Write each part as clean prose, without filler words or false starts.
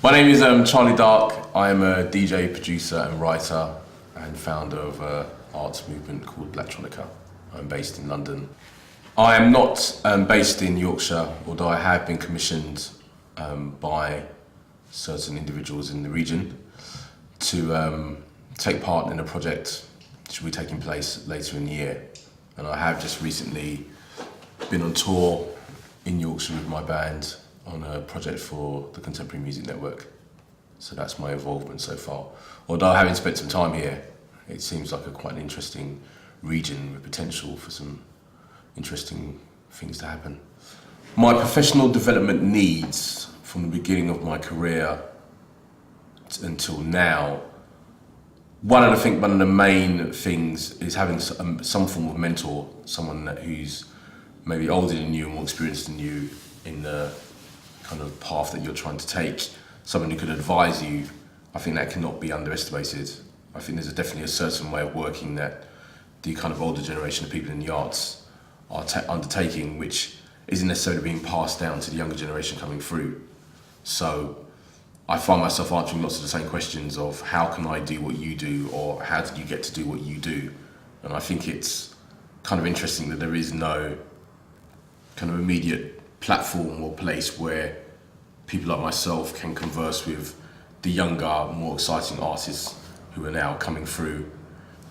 My name is Charlie Dark. I'm a DJ, producer and writer and founder of an arts movement called Electronica. I'm based in London. I am not based in Yorkshire, although I have been commissioned by certain individuals in the region to take part in a project which will be taking place later in the year. And I have just recently been on tour in Yorkshire with my band on a project for the Contemporary Music Network. So that's my involvement so far. Although having spent some time here, it seems like quite an interesting region with potential for some interesting things to happen. My professional development needs from the beginning of my career until now, one of the main things is having some form of mentor, someone who's maybe older than you and more experienced than you in the kind of path that you're trying to take, someone who could advise you. I think that cannot be underestimated. I think there's definitely a certain way of working that the kind of older generation of people in the arts are undertaking, which isn't necessarily being passed down to the younger generation coming through. So I find myself answering lots of the same questions of how can I do what you do, or how did you get to do what you do? And I think it's kind of interesting that there is no kind of immediate platform or place where people like myself can converse with the younger, more exciting artists who are now coming through.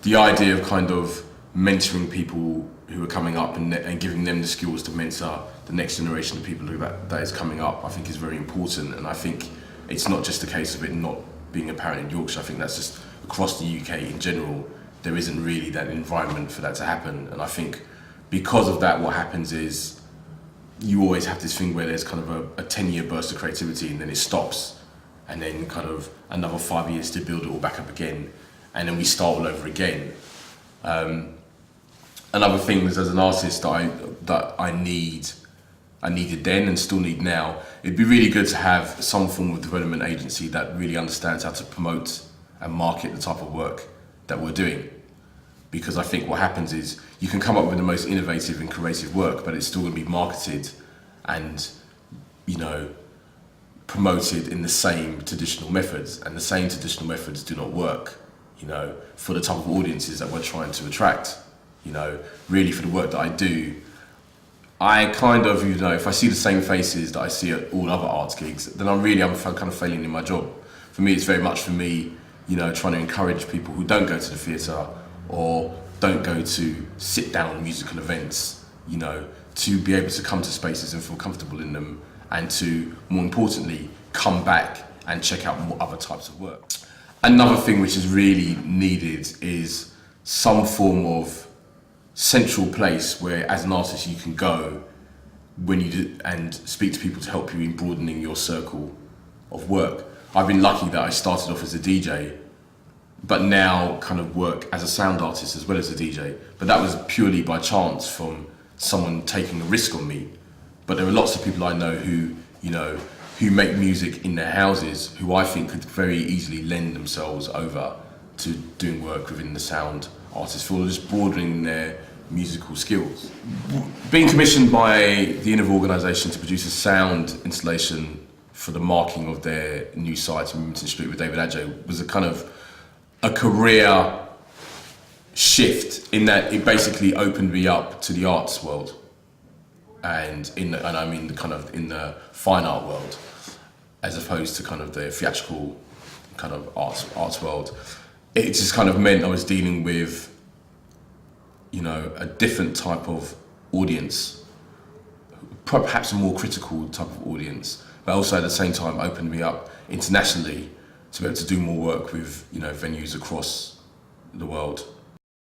The idea of kind of mentoring people who are coming up and giving them the skills to mentor the next generation of people that is coming up, I think is very important. And I think it's not just a case of it not being apparent in Yorkshire. I think that's just across the UK in general. There isn't really that environment for that to happen. And I think because of that, what happens is you always have this thing where there's kind of a 10-year burst of creativity and then it stops, and then kind of another 5 years to build it all back up again, and then we start all over again. Another thing is, as an artist that I needed then and still need now, it'd be really good to have some form of development agency that really understands how to promote and market the type of work that we're doing. Because I think what happens is you can come up with the most innovative and creative work, but it's still going to be marketed and, promoted in the same traditional methods, and the same traditional methods do not work, for the type of audiences that we're trying to attract. Really for the work that I do, I kind of, if I see the same faces that I see at all other arts gigs, then I'm kind of failing in my job. For me, it's very much trying to encourage people who don't go to the theatre or don't go to sit down musical events, to be able to come to spaces and feel comfortable in them, and to, more importantly, come back and check out more other types of work. Another thing which is really needed is some form of central place where, as an artist, you can go when you do, and speak to people to help you in broadening your circle of work. I've been lucky that I started off as a DJ, but now kind of work as a sound artist as well as a DJ. But that was purely by chance from someone taking a risk on me. But there are lots of people I know who make music in their houses, who I think could very easily lend themselves over to doing work within the sound artist field, or just broadening their musical skills. Being commissioned by the Innov organisation to produce a sound installation for the marking of their new site in Minton Street with David Adjaye was a kind of a career shift, in that it basically opened me up to the arts world, and I mean in the fine art world, as opposed to kind of the theatrical kind of arts world. It just kind of meant I was dealing with a different type of audience, perhaps a more critical type of audience, but also at the same time opened me up internationally to be able to do more work with venues across the world.